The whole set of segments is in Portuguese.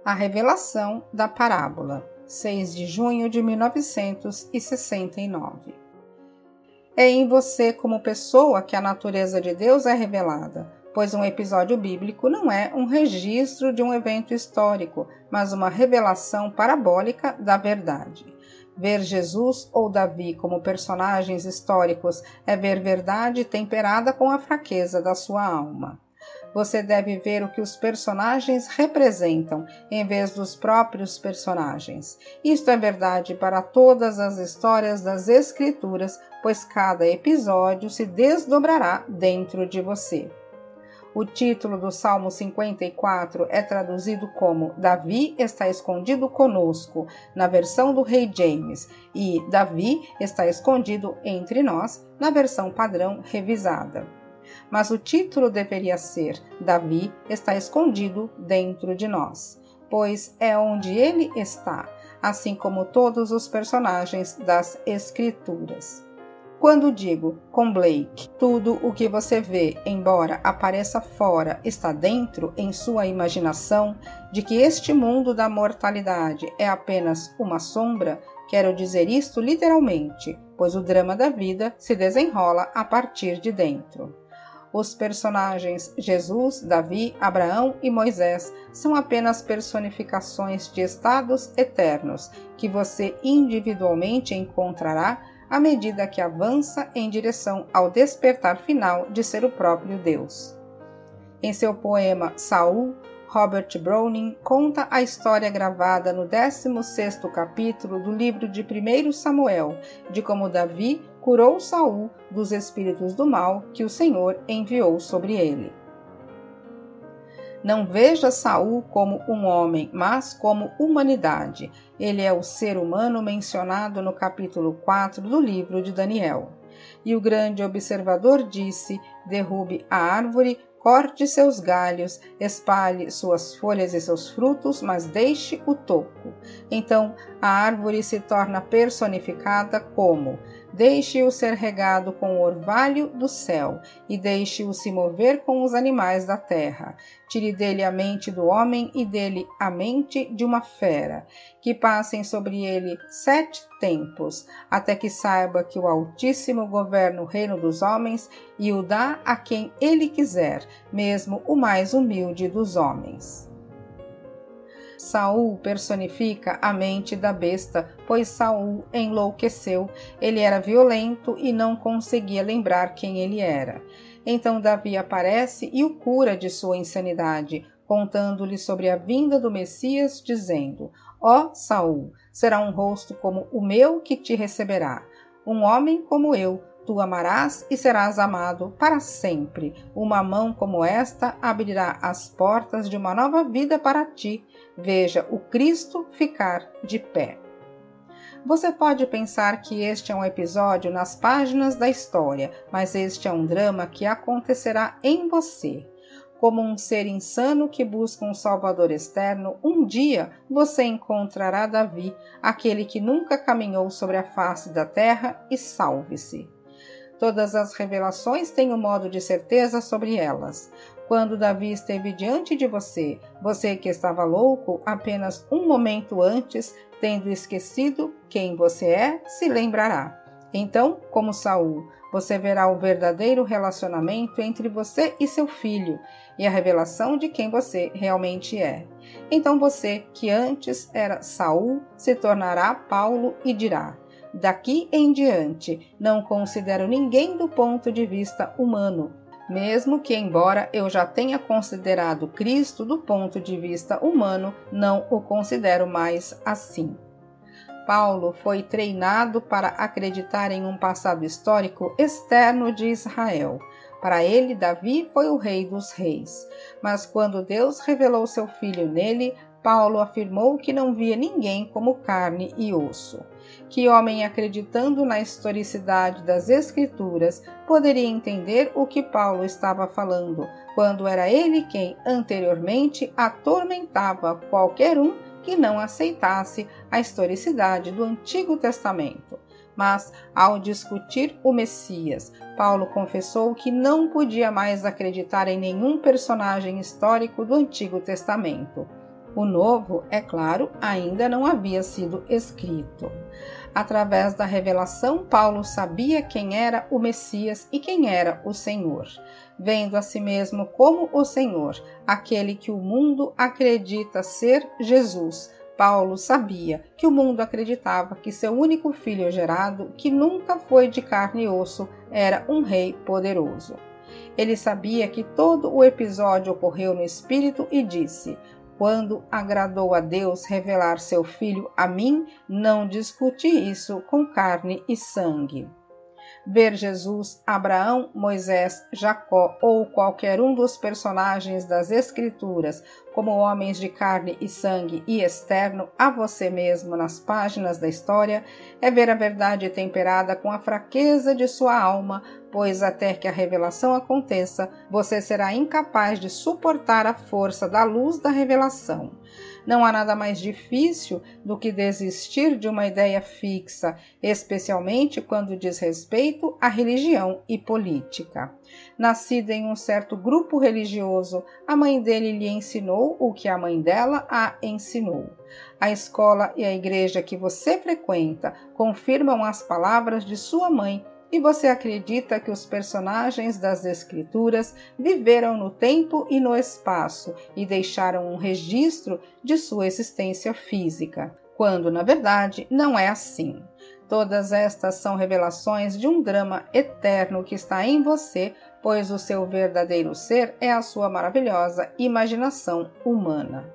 A revelação da parábola, 6 de junho de 1969. É em você como pessoa que a natureza de Deus é revelada, pois um episódio bíblico não é um registro de um evento histórico, mas uma revelação parabólica da verdade. Ver Jesus ou Davi como personagens históricos é ver verdade temperada com a fraqueza da sua alma. Você deve ver o que os personagens representam, em vez dos próprios personagens. Isto é verdade para todas as histórias das Escrituras, pois cada episódio se desdobrará dentro de você. O título do Salmo 54 é traduzido como Davi está escondido conosco, na versão do Rei James, e Davi está escondido entre nós, na versão padrão revisada. Mas o título deveria ser Davi está escondido dentro de nós, pois é onde ele está, assim como todos os personagens das Escrituras. Quando digo com Blake, tudo o que você vê, embora apareça fora, está dentro em sua imaginação, de que este mundo da mortalidade é apenas uma sombra, quero dizer isto literalmente, pois o drama da vida se desenrola a partir de dentro. Os personagens Jesus, Davi, Abraão e Moisés são apenas personificações de estados eternos que você individualmente encontrará à medida que avança em direção ao despertar final de ser o próprio Deus. Em seu poema Saul, Robert Browning conta a história gravada no 16º capítulo do livro de 1 Samuel, de como Davi curou Saul dos espíritos do mal que o Senhor enviou sobre ele. Não veja Saul como um homem, mas como humanidade. Ele é o ser humano mencionado no capítulo 4 do livro de Daniel. E o grande observador disse: derrube a árvore, corte seus galhos, espalhe suas folhas e seus frutos, mas deixe o toco. Então a árvore se torna personificada como: deixe-o ser regado com o orvalho do céu, e deixe-o se mover com os animais da terra. Tire dele a mente do homem e dele a mente de uma fera, que passem sobre ele 7 tempos, até que saiba que o Altíssimo governa o reino dos homens e o dá a quem ele quiser, mesmo o mais humilde dos homens. Saul personifica a mente da besta, pois Saul enlouqueceu, ele era violento e não conseguia lembrar quem ele era. Então Davi aparece e o cura de sua insanidade, contando-lhe sobre a vinda do Messias, dizendo: ó Saul, será um rosto como o meu que te receberá, um homem como eu, tu amarás e serás amado para sempre. Uma mão como esta abrirá as portas de uma nova vida para ti. Veja o Cristo ficar de pé. Você pode pensar que este é um episódio nas páginas da história, mas este é um drama que acontecerá em você. Como um ser insano que busca um salvador externo, um dia você encontrará Davi, aquele que nunca caminhou sobre a face da terra, e salve-se. Todas as revelações têm um modo de certeza sobre elas. Quando Davi esteve diante de você, você que estava louco apenas um momento antes, tendo esquecido quem você é, se lembrará. Então, como Saul, você verá o verdadeiro relacionamento entre você e seu filho e a revelação de quem você realmente é. Então você, que antes era Saul, se tornará Paulo e dirá: daqui em diante, não considero ninguém do ponto de vista humano, mesmo que, embora eu já tenha considerado Cristo do ponto de vista humano, não o considero mais assim. Paulo foi treinado para acreditar em um passado histórico externo de Israel. Para ele, Davi foi o rei dos reis. Mas quando Deus revelou seu filho nele, Paulo afirmou que não via ninguém como carne e osso. Que homem, acreditando na historicidade das Escrituras, poderia entender o que Paulo estava falando, quando era ele quem anteriormente atormentava qualquer um que não aceitasse a historicidade do Antigo Testamento? Mas, ao discutir o Messias, Paulo confessou que não podia mais acreditar em nenhum personagem histórico do Antigo Testamento. O novo, é claro, ainda não havia sido escrito. Através da revelação, Paulo sabia quem era o Messias e quem era o Senhor. Vendo a si mesmo como o Senhor, aquele que o mundo acredita ser Jesus, Paulo sabia que o mundo acreditava que seu único filho gerado, que nunca foi de carne e osso, era um rei poderoso. Ele sabia que todo o episódio ocorreu no Espírito e disse: quando agradou a Deus revelar seu Filho a mim, não discuti isso com carne e sangue. Ver Jesus, Abraão, Moisés, Jacó ou qualquer um dos personagens das Escrituras como homens de carne e sangue e externo a você mesmo nas páginas da história é ver a verdade temperada com a fraqueza de sua alma, pois até que a revelação aconteça, você será incapaz de suportar a força da luz da revelação. Não há nada mais difícil do que desistir de uma ideia fixa, especialmente quando diz respeito à religião e política. Nascida em um certo grupo religioso, a mãe dele lhe ensinou o que a mãe dela a ensinou. A escola e a igreja que você frequenta confirmam as palavras de sua mãe, e você acredita que os personagens das Escrituras viveram no tempo e no espaço e deixaram um registro de sua existência física, quando, na verdade, não é assim. Todas estas são revelações de um drama eterno que está em você, pois o seu verdadeiro ser é a sua maravilhosa imaginação humana.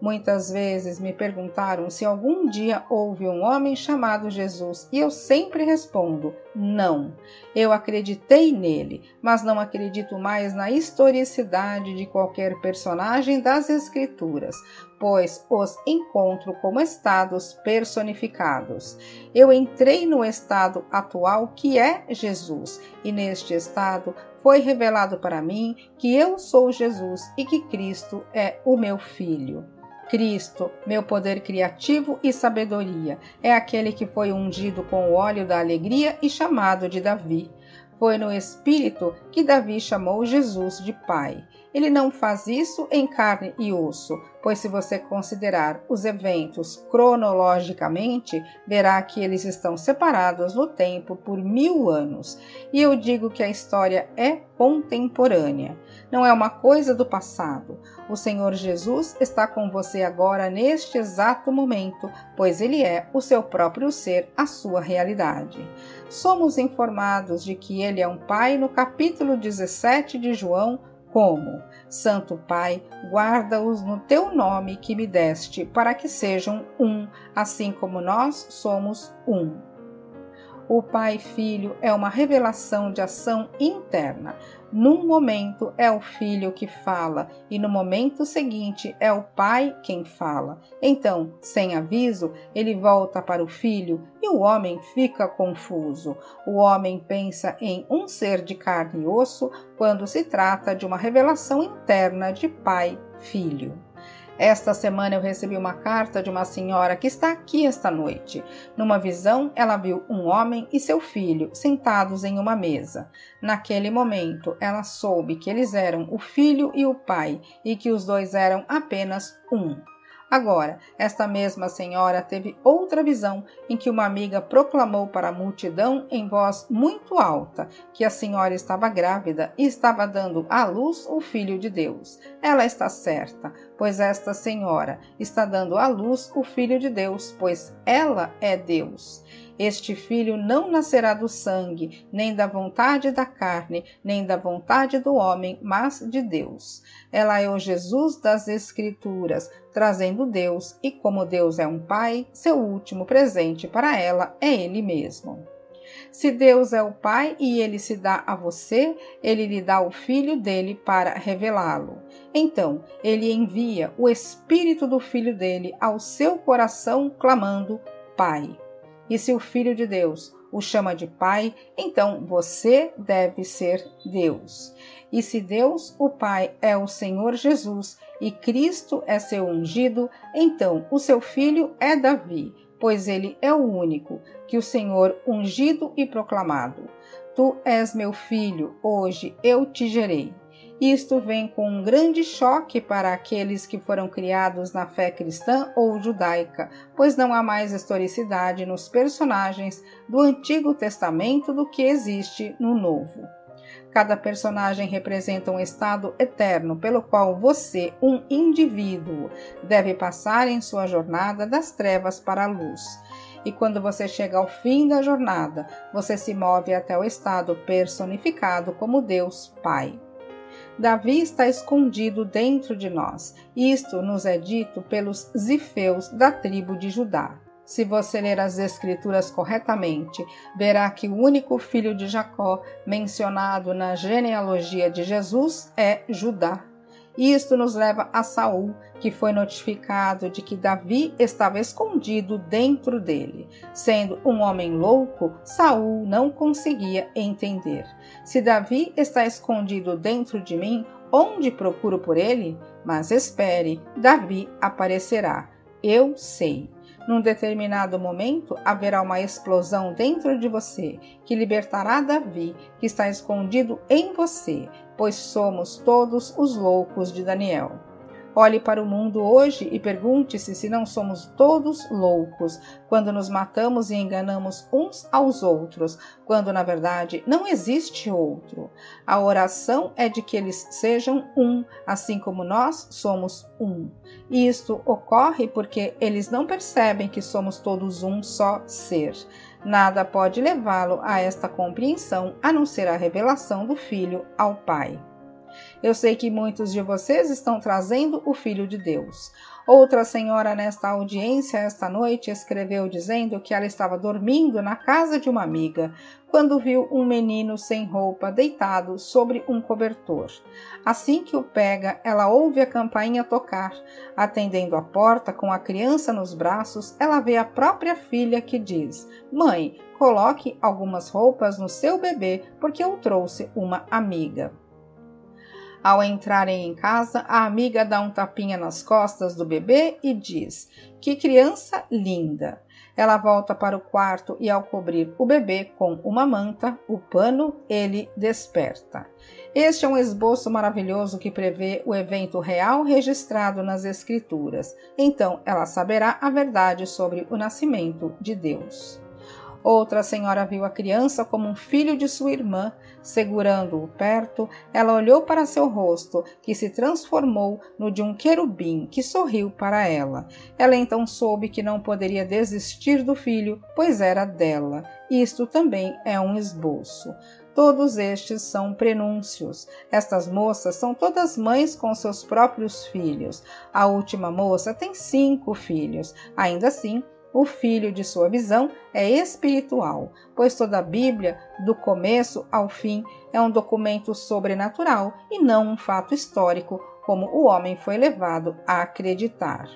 Muitas vezes me perguntaram se algum dia houve um homem chamado Jesus e eu sempre respondo: não. Eu acreditei nele, mas não acredito mais na historicidade de qualquer personagem das Escrituras, pois os encontro como estados personificados. Eu entrei no estado atual que é Jesus, e neste estado foi revelado para mim que eu sou Jesus e que Cristo é o meu Filho. Cristo, meu poder criativo e sabedoria, é aquele que foi ungido com o óleo da alegria e chamado de Davi. Foi no Espírito que Davi chamou Jesus de Pai. Ele não faz isso em carne e osso, pois se você considerar os eventos cronologicamente, verá que eles estão separados no tempo por 1000 anos. E eu digo que a história é contemporânea. Não é uma coisa do passado. O Senhor Jesus está com você agora neste exato momento, pois Ele é o seu próprio ser, a sua realidade. Somos informados de que Ele é um Pai no capítulo 17 de João, como: Santo Pai, guarda-os no teu nome que me deste, para que sejam um, assim como nós somos um. O Pai Filho é uma revelação de ação interna. Num momento é o Filho que fala e no momento seguinte é o Pai quem fala. Então, sem aviso, ele volta para o Filho e o homem fica confuso. O homem pensa em um ser de carne e osso quando se trata de uma revelação interna de Pai-Filho. Esta semana eu recebi uma carta de uma senhora que está aqui esta noite. Numa visão, ela viu um homem e seu filho sentados em uma mesa. Naquele momento, ela soube que eles eram o filho e o pai e que os dois eram apenas um. Agora, esta mesma senhora teve outra visão em que uma amiga proclamou para a multidão em voz muito alta que a senhora estava grávida e estava dando à luz o Filho de Deus. Ela está certa, pois esta senhora está dando à luz o Filho de Deus, pois ela é Deus. Este filho não nascerá do sangue, nem da vontade da carne, nem da vontade do homem, mas de Deus. Ela é o Jesus das Escrituras, trazendo Deus, e como Deus é um Pai, seu último presente para ela é Ele mesmo. Se Deus é o Pai e Ele se dá a você, Ele lhe dá o Filho dele para revelá-lo. Então, Ele envia o Espírito do Filho dele ao seu coração, clamando: Pai. E se o Filho de Deus o chama de Pai, então você deve ser Deus. E se Deus, o Pai, é o Senhor Jesus e Cristo é seu ungido, então o seu filho é Davi, pois ele é o único que o Senhor ungido e proclamado. Tu és meu filho, hoje eu te gerei. Isto vem com um grande choque para aqueles que foram criados na fé cristã ou judaica, pois não há mais historicidade nos personagens do Antigo Testamento do que existe no Novo. Cada personagem representa um estado eterno pelo qual você, um indivíduo, deve passar em sua jornada das trevas para a luz. E quando você chega ao fim da jornada, você se move até o estado personificado como Deus Pai. Davi está escondido dentro de nós. Isto nos é dito pelos zifeus da tribo de Judá. Se você ler as Escrituras corretamente, verá que o único filho de Jacó mencionado na genealogia de Jesus é Judá. Isto nos leva a Saul, que foi notificado de que Davi estava escondido dentro dele. Sendo um homem louco, Saul não conseguia entender. Se Davi está escondido dentro de mim, onde procuro por ele? Mas espere, Davi aparecerá. Eu sei. Num determinado momento, haverá uma explosão dentro de você, que libertará Davi, que está escondido em você, pois somos todos os loucos de Daniel. Olhe para o mundo hoje e pergunte-se se não somos todos loucos, quando nos matamos e enganamos uns aos outros, quando na verdade não existe outro. A oração é de que eles sejam um, assim como nós somos um. E isto ocorre porque eles não percebem que somos todos um só ser. Nada pode levá-lo a esta compreensão, a não ser a revelação do Filho ao Pai. Eu sei que muitos de vocês estão trazendo o Filho de Deus. Outra senhora nesta audiência esta noite escreveu dizendo que ela estava dormindo na casa de uma amiga, quando viu um menino sem roupa deitado sobre um cobertor. Assim que o pega, ela ouve a campainha tocar. Atendendo a porta com a criança nos braços, ela vê a própria filha que diz: "Mãe, coloque algumas roupas no seu bebê, porque eu trouxe uma amiga." Ao entrarem em casa, a amiga dá um tapinha nas costas do bebê e diz: "Que criança linda!" Ela volta para o quarto e, ao cobrir o bebê com uma manta, o pano, ele desperta. Este é um esboço maravilhoso que prevê o evento real registrado nas Escrituras. Então, ela saberá a verdade sobre o nascimento de Deus. Outra senhora viu a criança como um filho de sua irmã. Segurando-o perto, ela olhou para seu rosto, que se transformou no de um querubim, que sorriu para ela. Ela então soube que não poderia desistir do filho, pois era dela. Isto também é um esboço. Todos estes são prenúncios. Estas moças são todas mães com seus próprios filhos. A última moça tem 5 filhos. Ainda assim, o filho de sua visão é espiritual, pois toda a Bíblia, do começo ao fim, é um documento sobrenatural e não um fato histórico, como o homem foi levado a acreditar.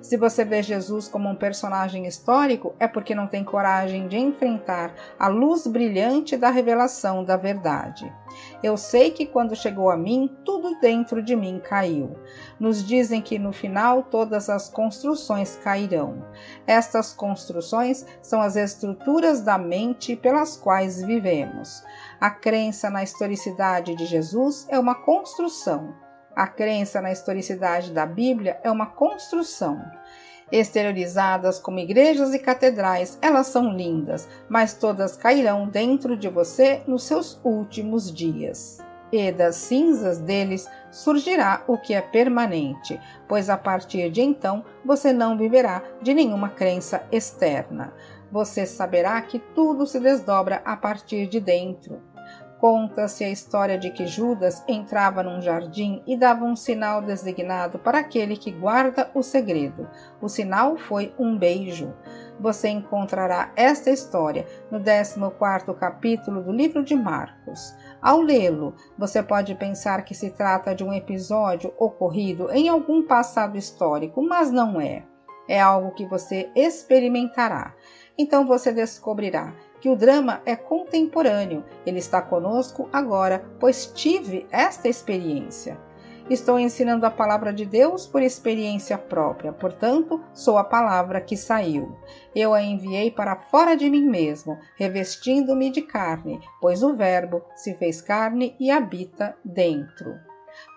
Se você vê Jesus como um personagem histórico, é porque não tem coragem de enfrentar a luz brilhante da revelação da verdade. Eu sei que quando chegou a mim, tudo dentro de mim caiu. Nos dizem que no final todas as construções cairão. Estas construções são as estruturas da mente pelas quais vivemos. A crença na historicidade de Jesus é uma construção. A crença na historicidade da Bíblia é uma construção. Exteriorizadas como igrejas e catedrais, elas são lindas, mas todas cairão dentro de você nos seus últimos dias. E das cinzas deles surgirá o que é permanente, pois a partir de então você não viverá de nenhuma crença externa. Você saberá que tudo se desdobra a partir de dentro. Conta-se a história de que Judas entrava num jardim e dava um sinal designado para aquele que guarda o segredo. O sinal foi um beijo. Você encontrará esta história no 14º capítulo do livro de Marcos. Ao lê-lo, você pode pensar que se trata de um episódio ocorrido em algum passado histórico, mas não é. É algo que você experimentará. Então você descobrirá que o drama é contemporâneo. Ele está conosco agora, pois tive esta experiência. Estou ensinando a palavra de Deus por experiência própria, portanto, sou a palavra que saiu. Eu a enviei para fora de mim mesmo, revestindo-me de carne, pois o Verbo se fez carne e habita dentro.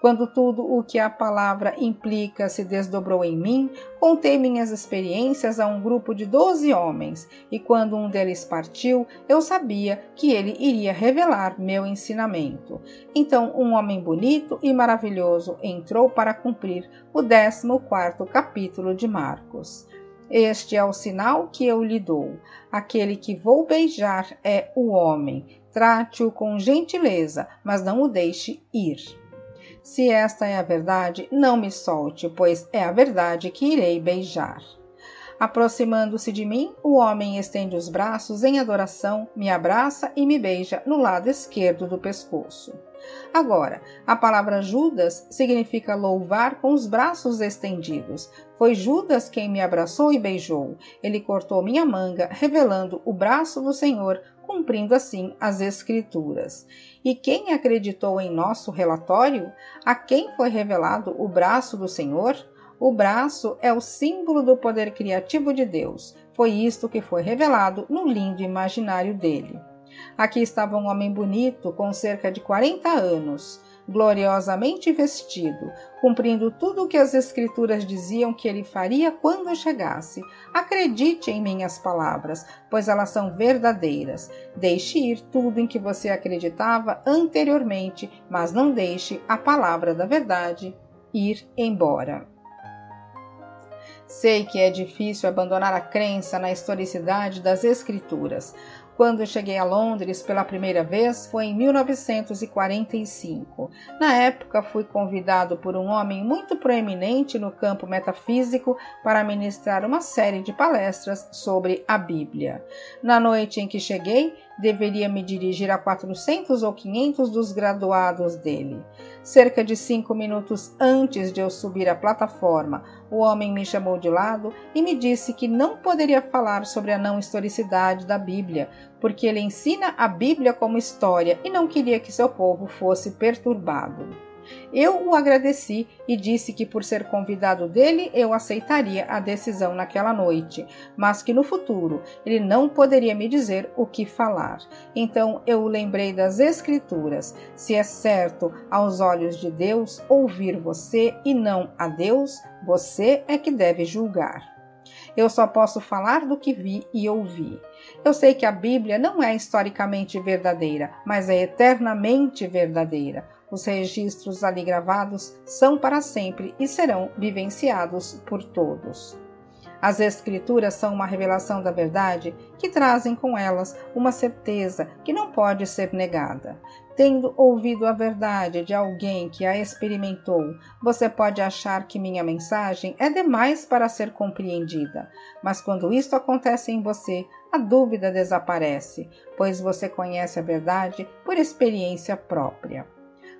Quando tudo o que a palavra implica se desdobrou em mim, contei minhas experiências a um grupo de 12 homens, e quando um deles partiu, eu sabia que ele iria revelar meu ensinamento. Então um homem bonito e maravilhoso entrou para cumprir o 14º capítulo de Marcos. Este é o sinal que eu lhe dou. Aquele que vou beijar é o homem. Trate-o com gentileza, mas não o deixe ir. Se esta é a verdade, não me solte, pois é a verdade que irei beijar. Aproximando-se de mim, o homem estende os braços em adoração, me abraça e me beija no lado esquerdo do pescoço. Agora, a palavra Judas significa louvar com os braços estendidos. Foi Judas quem me abraçou e beijou. Ele cortou minha manga, revelando o braço do Senhor, cumprindo assim as Escrituras. E quem acreditou em nosso relatório? A quem foi revelado o braço do Senhor? O braço é o símbolo do poder criativo de Deus. Foi isto que foi revelado no lindo imaginário dele. Aqui estava um homem bonito, com cerca de 40 anos, gloriosamente vestido, cumprindo tudo o que as Escrituras diziam que ele faria quando chegasse. Acredite em minhas palavras, pois elas são verdadeiras. Deixe ir tudo em que você acreditava anteriormente, mas não deixe a palavra da verdade ir embora. Sei que é difícil abandonar a crença na historicidade das Escrituras. Quando cheguei a Londres pela primeira vez foi em 1945. Na época, fui convidado por um homem muito proeminente no campo metafísico para ministrar uma série de palestras sobre a Bíblia. Na noite em que cheguei, deveria me dirigir a 400 ou 500 dos graduados dele. Cerca de 5 minutos antes de eu subir à plataforma, o homem me chamou de lado e me disse que não poderia falar sobre a não historicidade da Bíblia, porque ele ensina a Bíblia como história e não queria que seu povo fosse perturbado. Eu o agradeci e disse que por ser convidado dele eu aceitaria a decisão naquela noite, mas que no futuro ele não poderia me dizer o que falar. Então eu o lembrei das Escrituras. Se é certo aos olhos de Deus ouvir você e não a Deus, você é que deve julgar. Eu só posso falar do que vi e ouvi. Eu sei que a Bíblia não é historicamente verdadeira, mas é eternamente verdadeira. Os registros ali gravados são para sempre e serão vivenciados por todos. As Escrituras são uma revelação da verdade que trazem com elas uma certeza que não pode ser negada. Tendo ouvido a verdade de alguém que a experimentou, você pode achar que minha mensagem é demais para ser compreendida. Mas quando isto acontece em você, a dúvida desaparece, pois você conhece a verdade por experiência própria.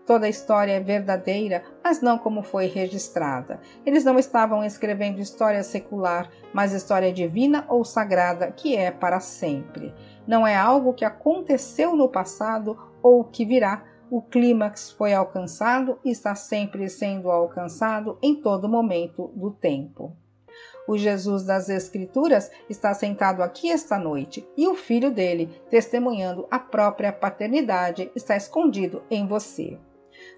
Toda a história é verdadeira, mas não como foi registrada. Eles não estavam escrevendo história secular, mas história divina ou sagrada, que é para sempre. Não é algo que aconteceu no passado ou que virá. O clímax foi alcançado e está sempre sendo alcançado em todo momento do tempo. O Jesus das Escrituras está sentado aqui esta noite e o filho dele, testemunhando a própria paternidade, está escondido em você.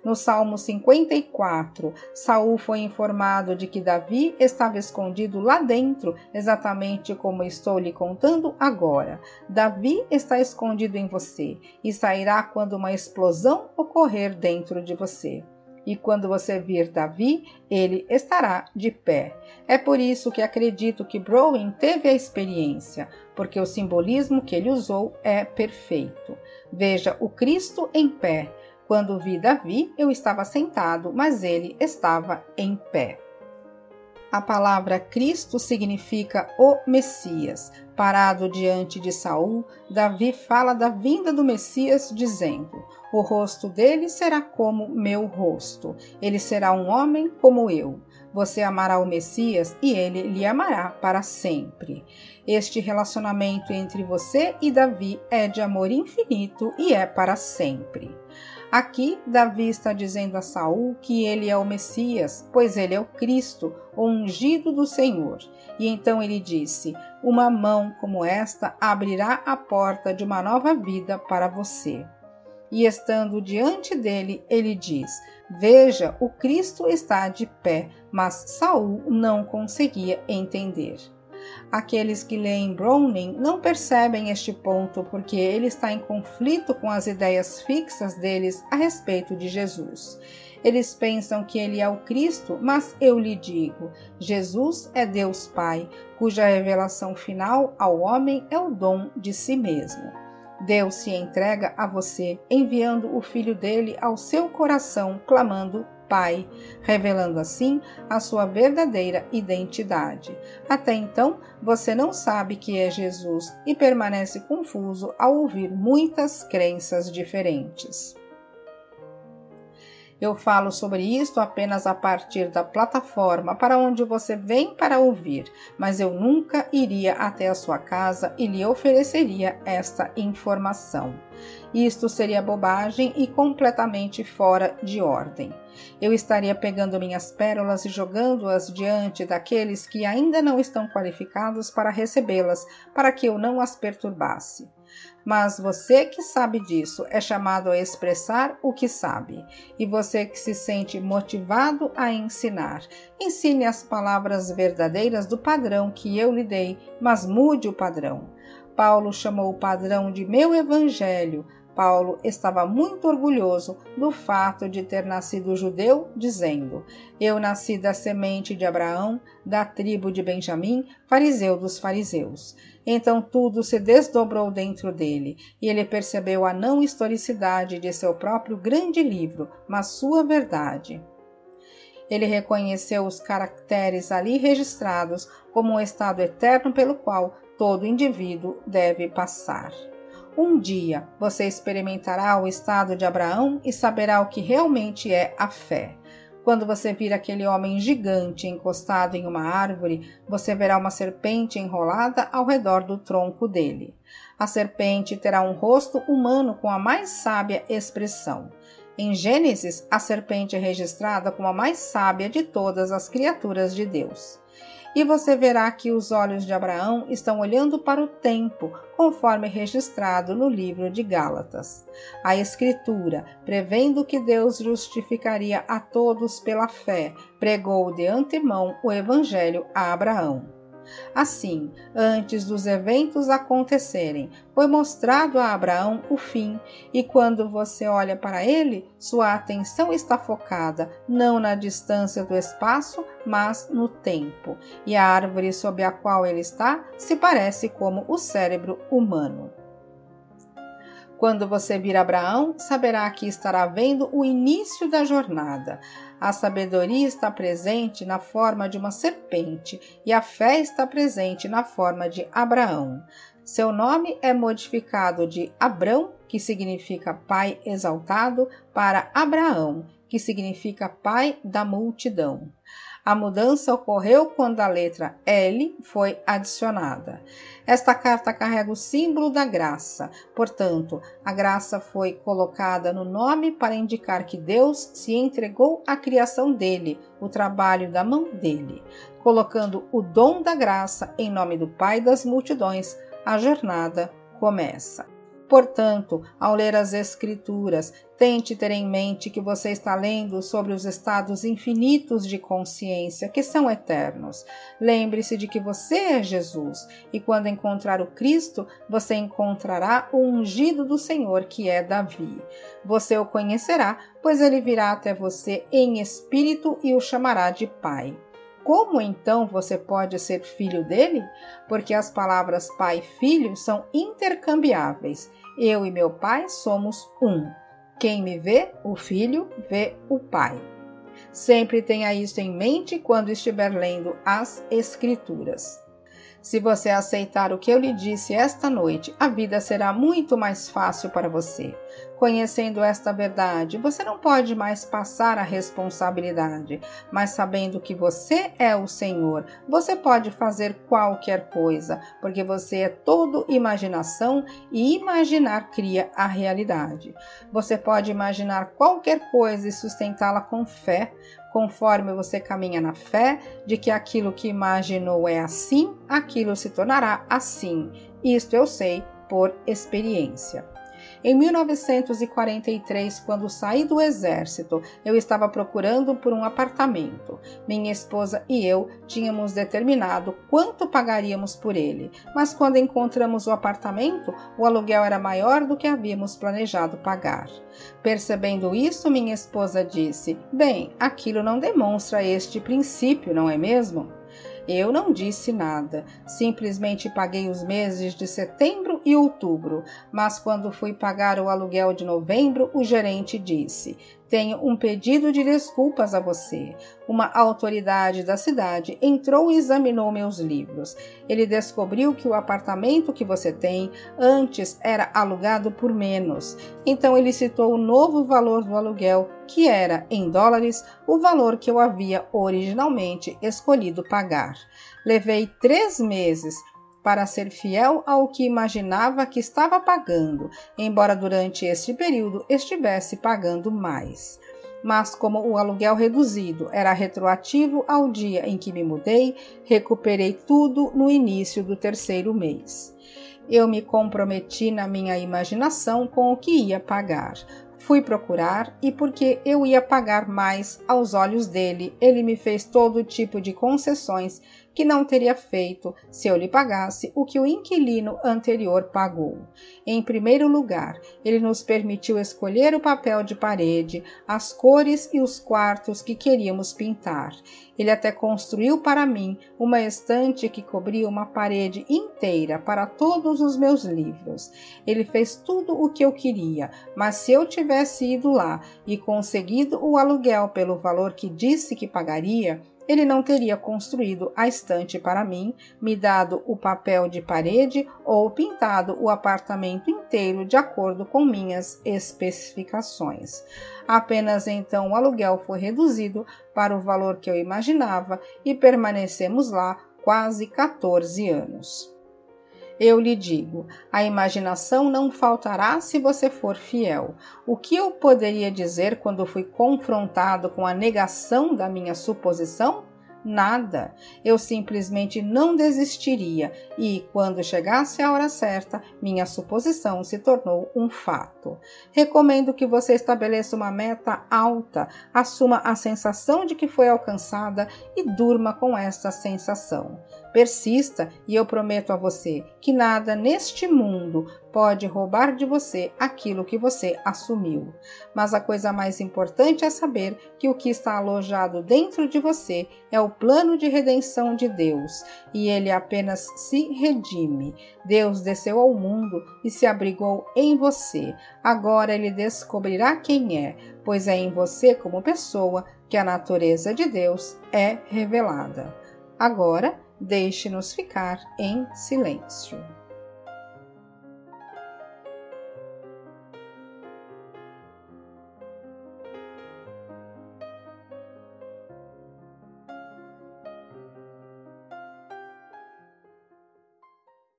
No Salmo 54, Saul foi informado de que Davi estava escondido lá dentro, exatamente como estou lhe contando agora. Davi está escondido em você e sairá quando uma explosão ocorrer dentro de você. E quando você vir Davi, ele estará de pé. É por isso que acredito que Browning teve a experiência, porque o simbolismo que ele usou é perfeito. Veja o Cristo em pé. Quando vi Davi, eu estava sentado, mas ele estava em pé. A palavra Cristo significa o Messias. Parado diante de Saul, Davi fala da vinda do Messias, dizendo: o rosto dele será como meu rosto. Ele será um homem como eu. Você amará o Messias e ele lhe amará para sempre. Este relacionamento entre você e Davi é de amor infinito e é para sempre. Aqui, Davi está dizendo a Saul que ele é o Messias, pois ele é o Cristo, o ungido do Senhor. E então ele disse: uma mão como esta abrirá a porta de uma nova vida para você. e estando diante dele, ele diz: Veja, o Cristo está de pé, mas Saul não conseguia entender. Aqueles que leem Browning não percebem este ponto porque ele está em conflito com as ideias fixas deles a respeito de Jesus. Eles pensam que ele é o Cristo, mas eu lhe digo, Jesus é Deus Pai, cuja revelação final ao homem é o dom de si mesmo. Deus se entrega a você, enviando o Filho dele ao seu coração, clamando Pai, revelando assim a sua verdadeira identidade. Até então, você não sabe que é Jesus e permanece confuso ao ouvir muitas crenças diferentes. Eu falo sobre isto apenas a partir da plataforma para onde você vem para ouvir, mas eu nunca iria até a sua casa e lhe ofereceria esta informação. Isto seria bobagem e completamente fora de ordem. Eu estaria pegando minhas pérolas e jogando-as diante daqueles que ainda não estão qualificados para recebê-las, para que eu não as perturbasse. Mas você que sabe disso é chamado a expressar o que sabe. E você que se sente motivado a ensinar, ensine as palavras verdadeiras do padrão que eu lhe dei, mas mude o padrão. Paulo chamou o padrão de meu evangelho. Paulo estava muito orgulhoso do fato de ter nascido judeu, dizendo: Eu nasci da semente de Abraão, da tribo de Benjamim, fariseu dos fariseus. Então tudo se desdobrou dentro dele, e ele percebeu a não historicidade de seu próprio grande livro, mas sua verdade. Ele reconheceu os caracteres ali registrados como um estado eterno pelo qual todo indivíduo deve passar. Um dia você experimentará o estado de Abraão e saberá o que realmente é a fé. Quando você vir aquele homem gigante encostado em uma árvore, você verá uma serpente enrolada ao redor do tronco dele. A serpente terá um rosto humano com a mais sábia expressão. Em Gênesis, a serpente é registrada como a mais sábia de todas as criaturas de Deus. E você verá que os olhos de Abraão estão olhando para o tempo, conforme registrado no livro de Gálatas. A Escritura, prevendo que Deus justificaria a todos pela fé, pregou de antemão o Evangelho a Abraão. Assim, antes dos eventos acontecerem, foi mostrado a Abraão o fim, e quando você olha para ele, sua atenção está focada não na distância do espaço, mas no tempo, e a árvore sob a qual ele está se parece como o cérebro humano. Quando você vir Abraão, saberá que estará vendo o início da jornada. A sabedoria está presente na forma de uma serpente e a fé está presente na forma de Abraão. Seu nome é modificado de Abrão, que significa pai exaltado, para Abraão, que significa pai da multidão. A mudança ocorreu quando a letra L foi adicionada. Esta carta carrega o símbolo da graça. Portanto, a graça foi colocada no nome para indicar que Deus se entregou à criação dele, o trabalho da mão dele. Colocando o dom da graça em nome do Pai das multidões, a jornada começa. Portanto, ao ler as Escrituras, tente ter em mente que você está lendo sobre os estados infinitos de consciência que são eternos. Lembre-se de que você é Jesus, e quando encontrar o Cristo, você encontrará o ungido do Senhor, que é Davi. Você o conhecerá, pois ele virá até você em espírito e o chamará de Pai. Como então você pode ser filho dele? Porque as palavras pai e filho são intercambiáveis. Eu e meu pai somos um. Quem me vê, o filho, vê o pai. Sempre tenha isso em mente quando estiver lendo as Escrituras. Se você aceitar o que eu lhe disse esta noite, a vida será muito mais fácil para você. Conhecendo esta verdade, você não pode mais passar a responsabilidade, mas sabendo que você é o Senhor, você pode fazer qualquer coisa, porque você é todo imaginação e imaginar cria a realidade. Você pode imaginar qualquer coisa e sustentá-la com fé, conforme você caminha na fé de que aquilo que imaginou é assim, aquilo se tornará assim. Isto eu sei por experiência. Em 1943, quando saí do exército, eu estava procurando por um apartamento. Minha esposa e eu tínhamos determinado quanto pagaríamos por ele, mas quando encontramos o apartamento, o aluguel era maior do que havíamos planejado pagar. Percebendo isso, minha esposa disse: "Bem, aquilo não demonstra este princípio, não é mesmo?" Eu não disse nada, simplesmente paguei os meses de setembro e outubro, mas quando fui pagar o aluguel de novembro, o gerente disse: "Tenho um pedido de desculpas a você." Uma autoridade da cidade entrou e examinou meus livros. Ele descobriu que o apartamento que você tem antes era alugado por menos. Então ele citou o novo valor do aluguel, que era, em dólares, o valor que eu havia originalmente escolhido pagar. Levei 3 meses para ser fiel ao que imaginava que estava pagando, embora durante este período estivesse pagando mais. Mas como o aluguel reduzido era retroativo ao dia em que me mudei, recuperei tudo no início do 3º mês. Eu me comprometi na minha imaginação com o que ia pagar. Fui procurar e porque eu ia pagar mais aos olhos dele, ele me fez todo tipo de concessões que não teria feito se eu lhe pagasse o que o inquilino anterior pagou. Em primeiro lugar, ele nos permitiu escolher o papel de parede, as cores e os quartos que queríamos pintar. Ele até construiu para mim uma estante que cobria uma parede inteira para todos os meus livros. Ele fez tudo o que eu queria, mas se eu tivesse ido lá e conseguido o aluguel pelo valor que disse que pagaria, ele não teria construído a estante para mim, me dado o papel de parede ou pintado o apartamento inteiro de acordo com minhas especificações. Apenas então o aluguel foi reduzido para o valor que eu imaginava e permanecemos lá quase 14 anos. Eu lhe digo, a imaginação não faltará se você for fiel. O que eu poderia dizer quando fui confrontado com a negação da minha suposição? Nada. Eu simplesmente não desistiria e, quando chegasse a hora certa, minha suposição se tornou um fato. Recomendo que você estabeleça uma meta alta, assuma a sensação de que foi alcançada e durma com esta sensação. Persista e eu prometo a você que nada neste mundo pode roubar de você aquilo que você assumiu. Mas a coisa mais importante é saber que o que está alojado dentro de você é o plano de redenção de Deus, e ele apenas se redime. Deus desceu ao mundo e se abrigou em você. Agora ele descobrirá quem é, pois é em você como pessoa que a natureza de Deus é revelada. Agora, deixe-nos ficar em silêncio.